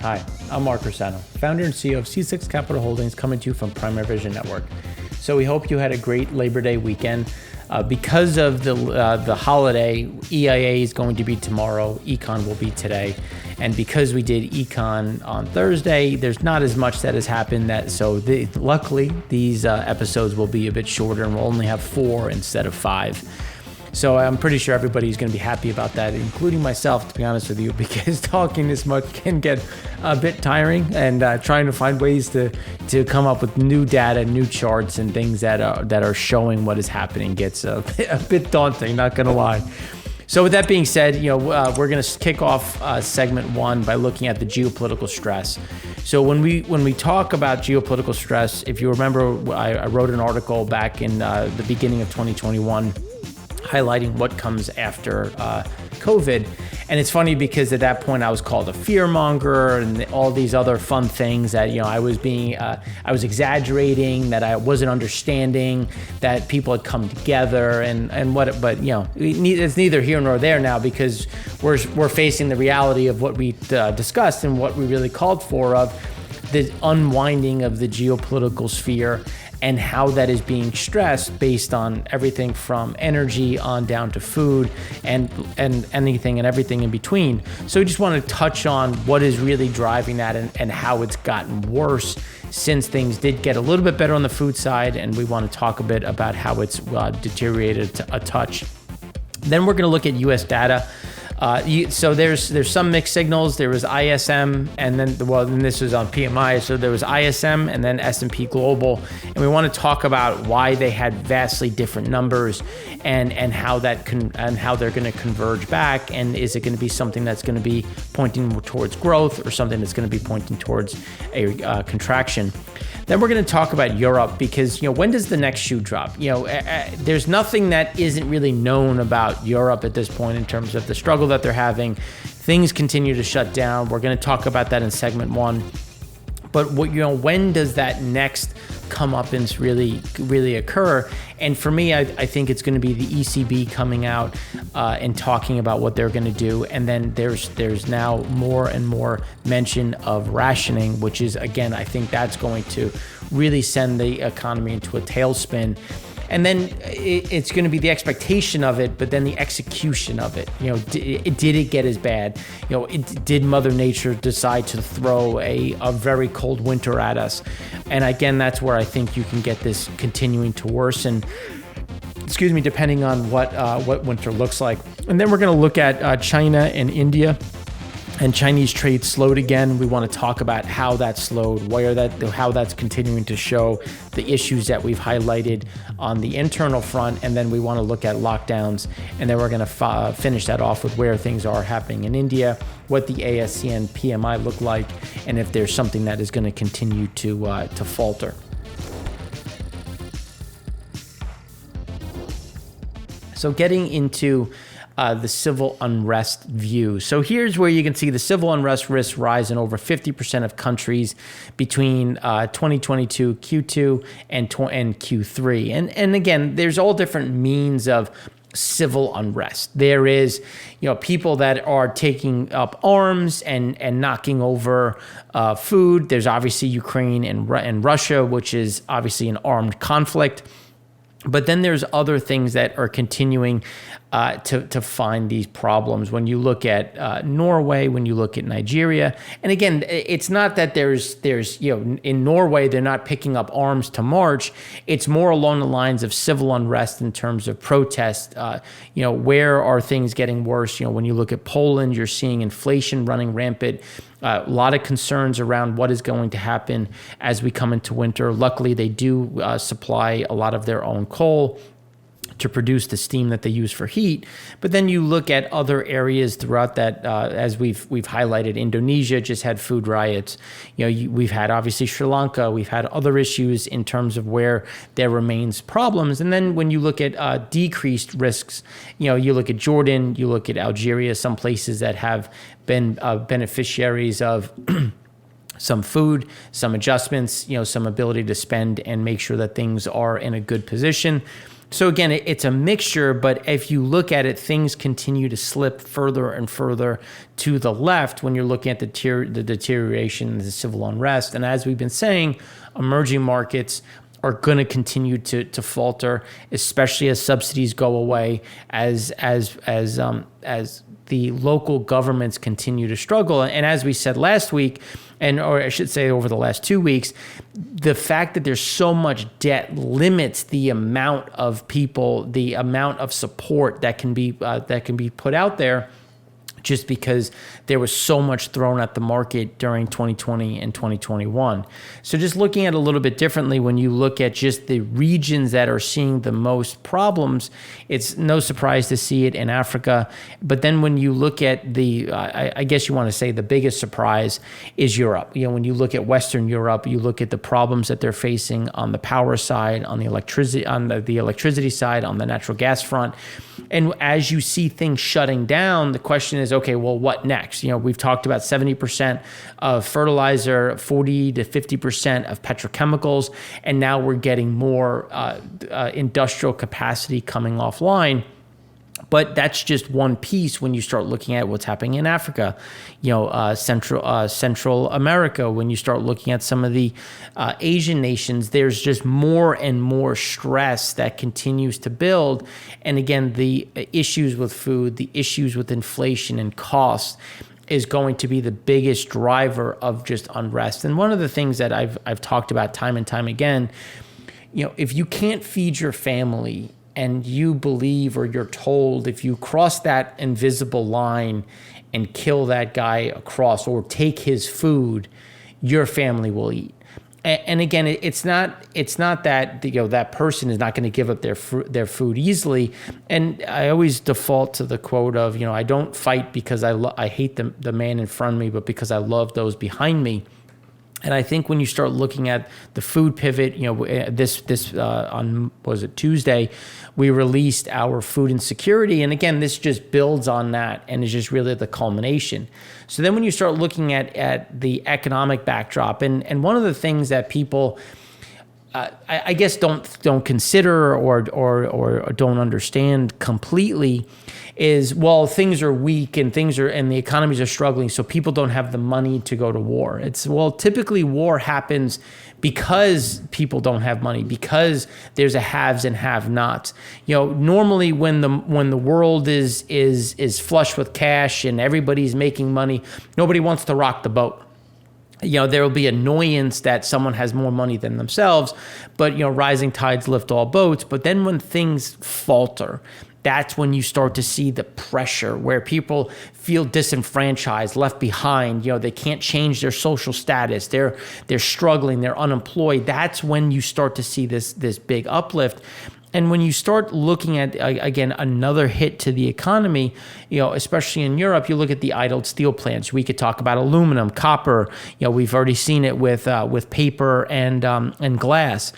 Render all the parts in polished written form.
Hi, I'm Mark Rossano, founder and CEO of C6 Capital Holdings, coming to you from Primary Vision Network. So we hope you had a great Labor Day weekend. Because of the holiday, EIA is going to be tomorrow, Econ will be today. And because we did Econ on Thursday, there's not as much that has happened. Luckily, these episodes will be a bit shorter and we'll only have 4 instead of 5. So I'm pretty sure everybody's going to be happy about that, including myself, to be honest with you, because talking this much can get a bit tiring, and trying to find ways to come up with new data, new charts, and things that are showing what is happening gets a bit daunting, not going to lie. So with that being said, we're going to kick off segment 1 by looking at the geopolitical stress. So when we talk about geopolitical stress, if you remember, I wrote an article back in the beginning of 2021 highlighting what comes after COVID. And it's funny because at that point I was called a fearmonger and all these other fun things that, I was exaggerating, that I wasn't understanding, that people had come together but it's neither here nor there now, because we're facing the reality of what we discussed and what we really called for, of the unwinding of the geopolitical sphere and how that is being stressed based on everything from energy on down to food and anything and everything in between. So we just want to touch on what is really driving that and how it's gotten worse since things did get a little bit better on the food side, and we want to talk a bit about how it's deteriorated a touch. Then we're going to look at U.S. data. So there's some mixed signals. There was ISM, and then this was on PMI. So there was ISM and then S&P Global, and we want to talk about why they had vastly different numbers and how they're going to converge back, and is it going to be something that's going to be pointing towards growth or something that's going to be pointing towards a contraction. Then we're going to talk about Europe, because when does the next shoe drop? There's nothing that isn't really known about Europe at this point in terms of the struggle that they're having. Things continue to shut down. We're going to talk about that in segment 1. But when does that next comeuppance really occur? And for me, I think it's going to be the ECB coming out and talking about what they're going to do. And then there's now more and more mention of rationing, which is, again, I think that's going to really send the economy into a tailspin. And then it's going to be the expectation of it, but then the execution of it. Did it get as bad? Did Mother Nature decide to throw a very cold winter at us? And again, that's where I think you can get this continuing to worsen, depending on what winter looks like. And then we're going to look at China and India. And Chinese trade slowed again. We want to talk about how that slowed, how that's continuing to show the issues that we've highlighted on the internal front. And then we want to look at lockdowns. And then we're going to finish that off with where things are happening in India, what the ASEAN PMI look like, and if there's something that is going to continue to falter. So getting into the civil unrest view. So here's where you can see the civil unrest risks rise in over 50% of countries between 2022 Q2 and Q3. And again, there's all different means of civil unrest. There is, people that are taking up arms and knocking over food. There's obviously Ukraine and Russia, which is obviously an armed conflict. But then there's other things that are continuing to find these problems. When you look at Norway, when you look at Nigeria, and again, it's not that there's in Norway they're not picking up arms to march. It's more along the lines of civil unrest in terms of protest. Where are things getting worse? When you look at Poland, you're seeing inflation running rampant. A lot of concerns around what is going to happen as we come into winter. Luckily, they do supply a lot of their own coal to produce the steam that they use for heat. But then you look at other areas throughout that, as we've highlighted, Indonesia just had food riots. We've had obviously Sri Lanka. We've had other issues in terms of where there remains problems. And then when you look at decreased risks, you look at Jordan, you look at Algeria, some places that have been beneficiaries of some food, some adjustments, some ability to spend and make sure that things are in a good position. So again, it's a mixture, but if you look at it, things continue to slip further and further to the left when you're looking at the deterioration, the civil unrest. And as we've been saying, emerging markets are going to continue to falter, especially as subsidies go away, as the local governments continue to struggle. And as we said last week, or I should say over the last 2 weeks, the fact that there's so much debt limits the amount of people, the amount of support that can be put out there, just because there was so much thrown at the market during 2020 and 2021. So just looking at it a little bit differently, when you look at just the regions that are seeing the most problems, it's no surprise to see it in Africa. But then when you look at I guess you want to say the biggest surprise is Europe. When you look at Western Europe, you look at the problems that they're facing on the power side, on the electricity side, on the natural gas front. And as you see things shutting down, the question is, okay, well, what next? We've talked about 70% of fertilizer, 40 to 50% of petrochemicals, and now we're getting more industrial capacity coming offline. But that's just one piece when you start looking at what's happening in Africa, Central America. When you start looking at some of the Asian nations, there's just more and more stress that continues to build. And again, the issues with food, the issues with inflation and costs is going to be the biggest driver of just unrest. And one of the things that I've talked about time and time again, if you can't feed your family, and you believe, or you're told, if you cross that invisible line and kill that guy across or take his food, your family will eat. And again, it's not that that person is not going to give up their food easily. And I always default to the quote of, I don't fight because I hate the man in front of me, but because I love those behind me. And I think when you start looking at the food pivot, this on, was it Tuesday, we released our food insecurity. And again, this just builds on that and is just really the culmination. So then when you start looking at the economic backdrop, and one of the things that people, I guess, don't consider or don't understand completely is, well, things are weak and the economies are struggling, so people don't have the money to go to war. It's, well, typically war happens because people don't have money, because there's a haves and have-nots. Normally when the world is flush with cash and everybody's making money, nobody wants to rock the boat. There will be annoyance that someone has more money than themselves, but rising tides lift all boats. But then when things falter, that's when you start to see the pressure where people feel disenfranchised, left behind. They can't change their social status. They're struggling. They're unemployed. That's when you start to see this big uplift. And when you start looking at, again, another hit to the economy, especially in Europe, you look at the idled steel plants. We could talk about aluminum, copper. We've already seen it with paper and glass.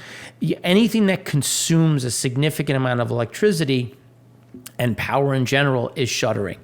Anything that consumes a significant amount of electricity and power in general is shuttering.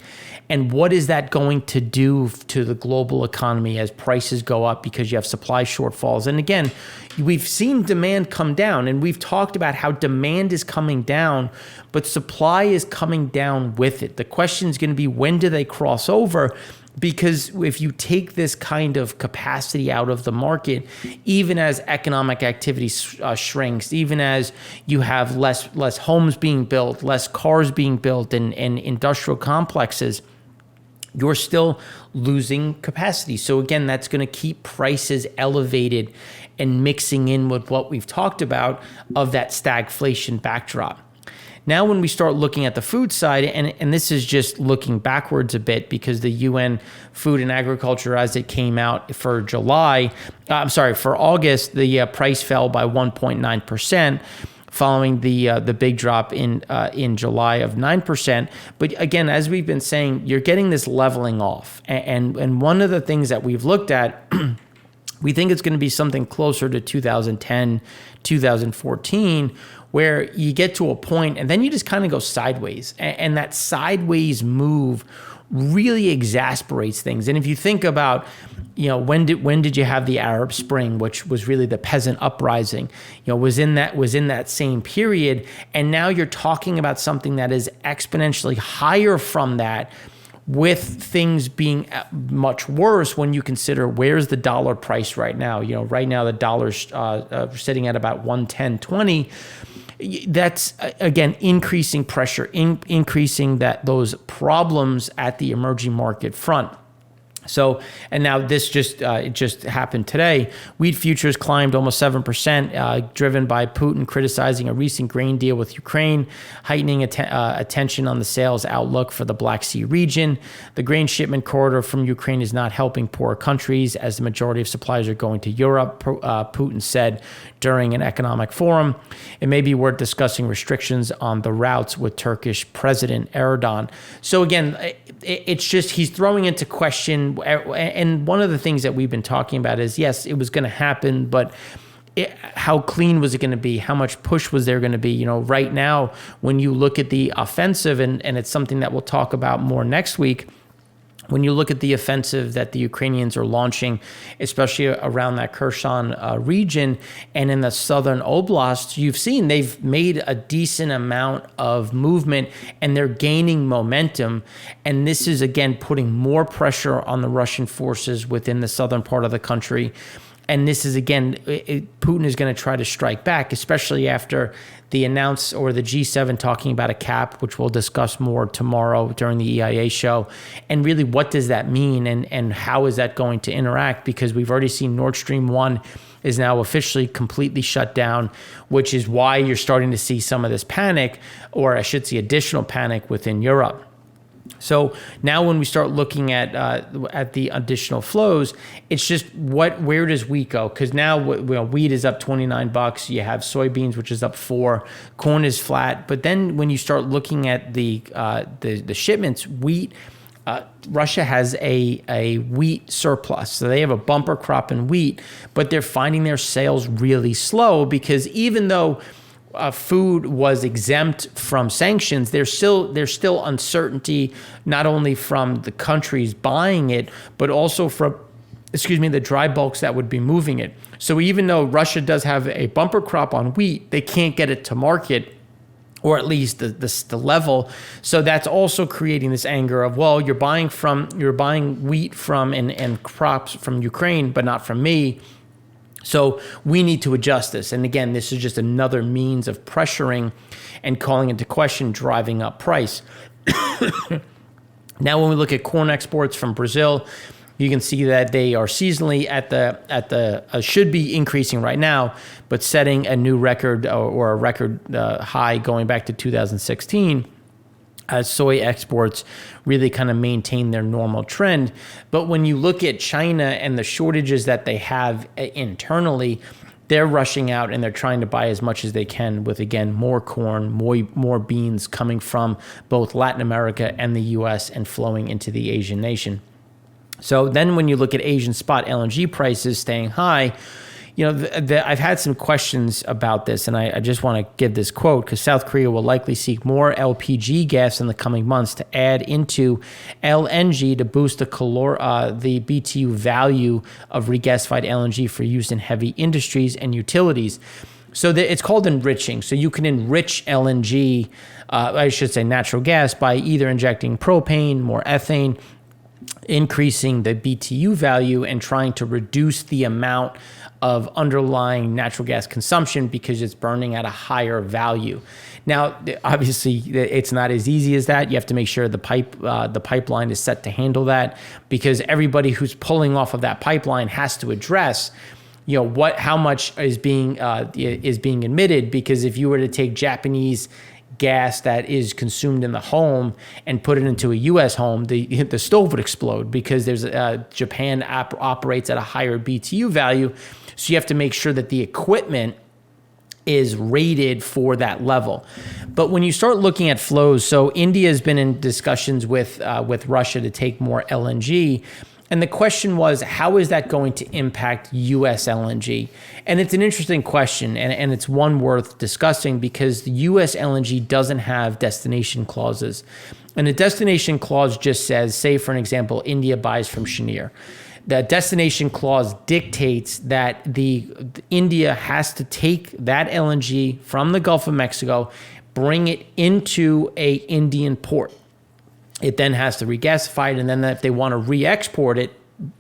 And what is that going to do to the global economy as prices go up because you have supply shortfalls? And again, we've seen demand come down, and we've talked about how demand is coming down, but supply is coming down with it. The question is going to be, when do they cross over? Because if you take this kind of capacity out of the market, even as economic activity shrinks, even as you have less homes being built, less cars being built, and industrial complexes, you're still losing capacity. So again, that's going to keep prices elevated and mixing in with what we've talked about of that stagflation backdrop. Now, when we start looking at the food side, and this is just looking backwards a bit, because the UN Food and Agriculture, as it came out for for August, the price fell by 1.9%. Following the big drop in July of 9%. But again, as we've been saying, you're getting this leveling off. And one of the things that we've looked at, we think it's going to be something closer to 2010, 2014, where you get to a point and then you just kind of go sideways. And that sideways move really exasperates things. And if you think about, when did you have the Arab Spring, which was really the peasant uprising, was in that same period. And now you're talking about something that is exponentially higher from that, with things being much worse when you consider where's the dollar price right now. Right now the dollar's sitting at about 110.20. That's again increasing pressure, increasing those problems at the emerging market front. So, and now this it just happened today. Wheat futures climbed almost 7%, driven by Putin criticizing a recent grain deal with Ukraine, heightening attention on the sales outlook for the Black Sea region. The grain shipment corridor from Ukraine is not helping poorer countries, as the majority of supplies are going to Europe, Putin said during an economic forum. It may be worth discussing restrictions on the routes with Turkish President Erdogan. So again, it's just he's throwing into question. And one of the things that we've been talking about is, yes, it was going to happen, but how clean was it going to be? How much push was there going to be? Right now, when you look at the offensive, and it's something that we'll talk about more next week, when you look at the offensive that the Ukrainians are launching, especially around that Kherson region and in the southern oblasts, you've seen they've made a decent amount of movement and they're gaining momentum. And this is, again, putting more pressure on the Russian forces within the southern part of the country. And this is, again, Putin is going to try to strike back, especially after the G7 talking about a cap, which we'll discuss more tomorrow during the EIA show. And really, what does that mean, and how is that going to interact? Because we've already seen Nord Stream 1 is now officially completely shut down, which is why you're starting to see some of this panic, or I should say additional panic within Europe. So now when we start looking at the additional flows, it's just where does wheat go? Because now wheat is up $29. You have soybeans, which is up $4. Corn is flat. But then when you start looking at the shipments, wheat, Russia has a wheat surplus. So they have a bumper crop in wheat, but they're finding their sales really slow, because even though food was exempt from sanctions, there's still uncertainty, not only from the countries buying it, but also from, the dry bulks that would be moving it. So even though Russia does have a bumper crop on wheat, they can't get it to market, or at least the level. So that's also creating this anger of, well, you're buying wheat from and crops from Ukraine, but not from me. So we need to adjust this. And again, this is just another means of pressuring and calling into question, driving up price. Now, when we look at corn exports from Brazil, you can see that they are seasonally should be increasing right now, but setting a new record or a record high going back to 2016. As soy exports really kind of maintain their normal trend. But when you look at China and the shortages that they have internally, they're rushing out and they're trying to buy as much as they can with, again, more corn, more beans coming from both Latin America and the U.S. and flowing into the Asian nation. So then when you look at Asian spot LNG prices staying high, I've had some questions about this, and I just want to give this quote, because South Korea will likely seek more LPG gas in the coming months to add into LNG to boost the BTU value of regasified LNG for use in heavy industries and utilities. So it's called enriching. So you can enrich LNG, natural gas, by either injecting propane, more ethane, increasing the BTU value, and trying to reduce the amount of underlying natural gas consumption because it's burning at a higher value. Now, obviously, it's not as easy as that. You have to make sure the pipeline is set to handle that, because everybody who's pulling off of that pipeline has to address, how much is being emitted. Because if you were to take Japanese gas that is consumed in the home and put it into a U.S. home, the stove would explode, because Japan operates at a higher BTU value. So you have to make sure that the equipment is rated for that level. But when you start looking at flows, so India has been in discussions with Russia to take more LNG. And the question was, how is that going to impact U.S. LNG? And it's an interesting question, and it's one worth discussing because the U.S. LNG doesn't have destination clauses. And a destination clause just says, say, for an example, India buys from Cheniere. The destination clause dictates that India has to take that LNG from the Gulf of Mexico, bring it into a Indian port. It then has to regasify it, and then if they want to re-export it,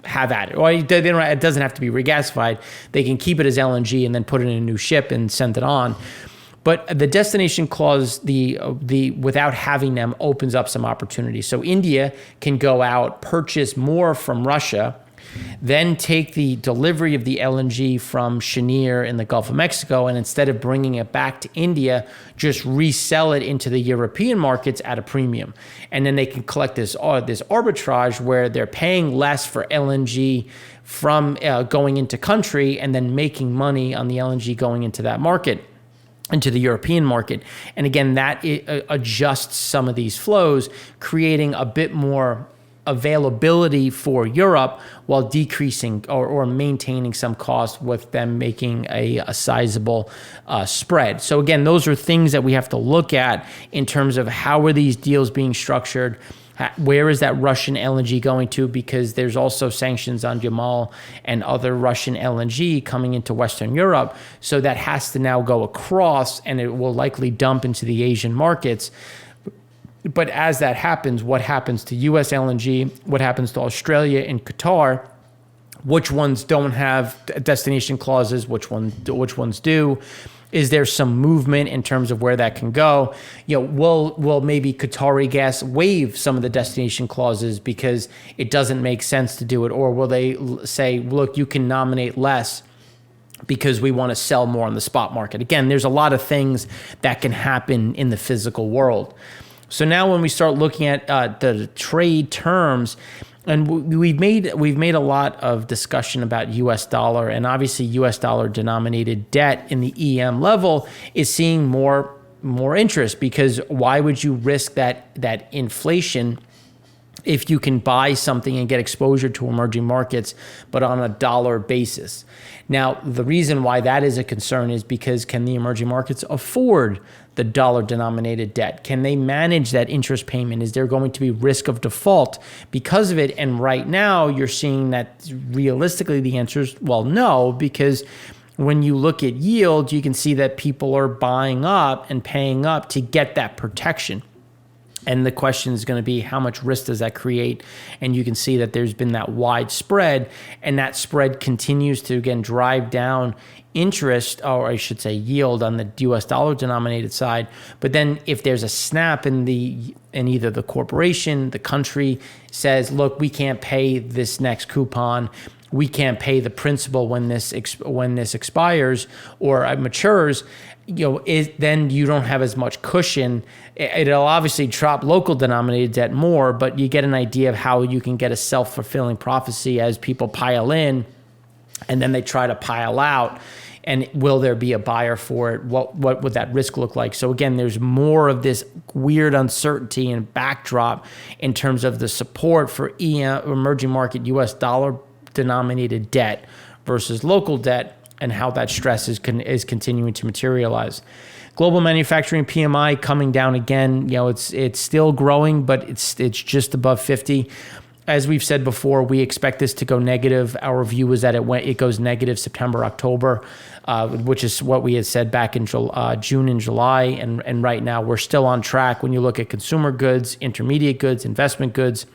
have at it. Or it doesn't have to be regasified. They can keep it as LNG and then put it in a new ship and send it on. But the destination clause, the without having them, opens up some opportunities. So India can go out, purchase more from Russia, then take the delivery of the LNG from Cheniere in the Gulf of Mexico, and instead of bringing it back to India, just resell it into the European markets at a premium. And then they can collect this arbitrage where they're paying less for LNG from going into country and then making money on the LNG going into that market, into the European market. And again, that adjusts some of these flows, creating a bit more availability for Europe while decreasing or maintaining some cost with them making a sizable spread. So again, those are things that we have to look at in terms of how are these deals being structured. Where is that Russian LNG going to? Because there's also sanctions on Yamal and other Russian LNG coming into Western Europe. So that has to now go across, and it will likely dump into the Asian markets. But as that happens, what happens to U.S. LNG? What happens to Australia and Qatar? Which ones don't have destination clauses? Which ones do? Is there some movement in terms of where that can go? Will maybe Qatari gas waive some of the destination clauses because it doesn't make sense to do it? Or will they say, look, you can nominate less because we want to sell more on the spot market? Again, there's a lot of things that can happen in the physical world. So now when we start looking at the trade terms, and we've made a lot of discussion about U.S. dollar, and obviously U.S. dollar denominated debt in the EM level is seeing more interest, because why would you risk that inflation if you can buy something and get exposure to emerging markets, but on a dollar basis? Now, the reason why that is a concern is because can the emerging markets afford the dollar-denominated debt? Can they manage that interest payment? Is there going to be risk of default because of it? And right now, you're seeing that realistically the answer is, well, no, because when you look at yield, you can see that people are buying up and paying up to get that protection. And the question is going to be, how much risk does that create? And you can see that there's been that wide spread, and that spread continues to, again, drive down interest, or I should say yield, on the US dollar denominated side. But then if there's a snap in either the corporation, the country says, look, we can't pay this next coupon, we can't pay the principal when this expires or matures, then you don't have as much cushion. It'll obviously drop local denominated debt more, but you get an idea of how you can get a self-fulfilling prophecy as people pile in and then they try to pile out. And will there be a buyer for it? What would that risk look like? So again, there's more of this weird uncertainty and backdrop in terms of the support for emerging market US dollar denominated debt versus local debt, and how that stress is continuing to materialize. Global manufacturing PMI coming down again. It's still growing, but it's just above 50. As we've said before, we expect this to go negative. Our view is that it goes negative September, October, which is what we had said back in June and July. And right now we're still on track. When you look at consumer goods, intermediate goods, investment goods,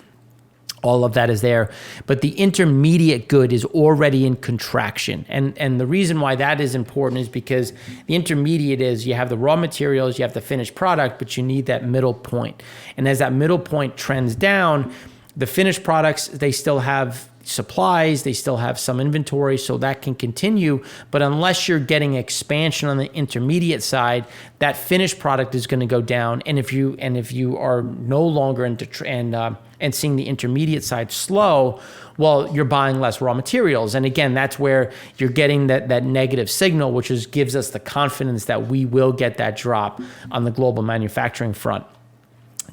all of that is there. But the intermediate good is already in contraction. And the reason why that is important is because the intermediate is you have the raw materials, you have the finished product, but you need that middle point. And as that middle point trends down, the finished products, they still have supplies, they still have some inventory, so that can continue. But unless you're getting expansion on the intermediate side, that finished product is going to go down. And if you are no longer and seeing the intermediate side slow, well, you're buying less raw materials. And again, that's where you're getting that negative signal, which gives us the confidence that we will get that drop on the global manufacturing front.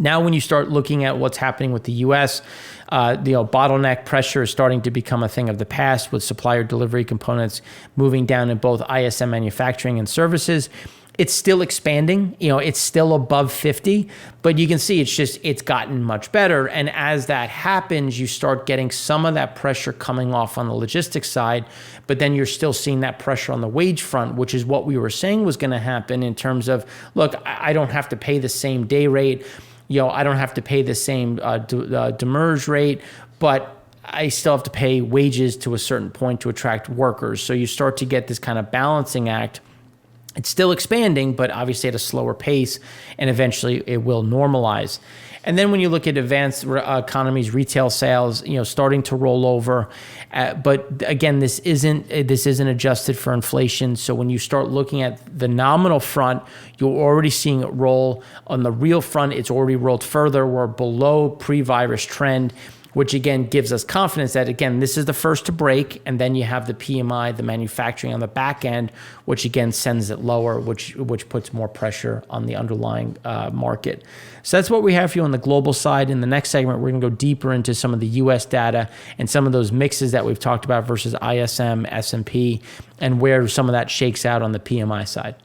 Now, when you start looking at what's happening with the U.S., bottleneck pressure is starting to become a thing of the past, with supplier delivery components moving down in both ISM manufacturing and services. It's still expanding, it's still above 50, but you can see it's gotten much better. And as that happens, you start getting some of that pressure coming off on the logistics side, but then you're still seeing that pressure on the wage front, which is what we were saying was going to happen in terms of, look, I don't have to pay the same day rate. I don't have to pay the same demurrage rate, but I still have to pay wages to a certain point to attract workers. So you start to get this kind of balancing act. It's still expanding, but obviously at a slower pace, and eventually it will normalize. And then when you look at advanced economies, retail sales, starting to roll over, but again, this isn't adjusted for inflation. So when you start looking at the nominal front, you're already seeing it roll. On the real front, it's already rolled further. We're below pre-virus trend, which again gives us confidence that, again, this is the first to break, and then you have the PMI, the manufacturing on the back end, which again sends it lower, which puts more pressure on the underlying market. So that's what we have for you on the global side. In the next segment, we're going to go deeper into some of the U.S. data and some of those mixes that we've talked about versus ISM, S&P, and where some of that shakes out on the PMI side.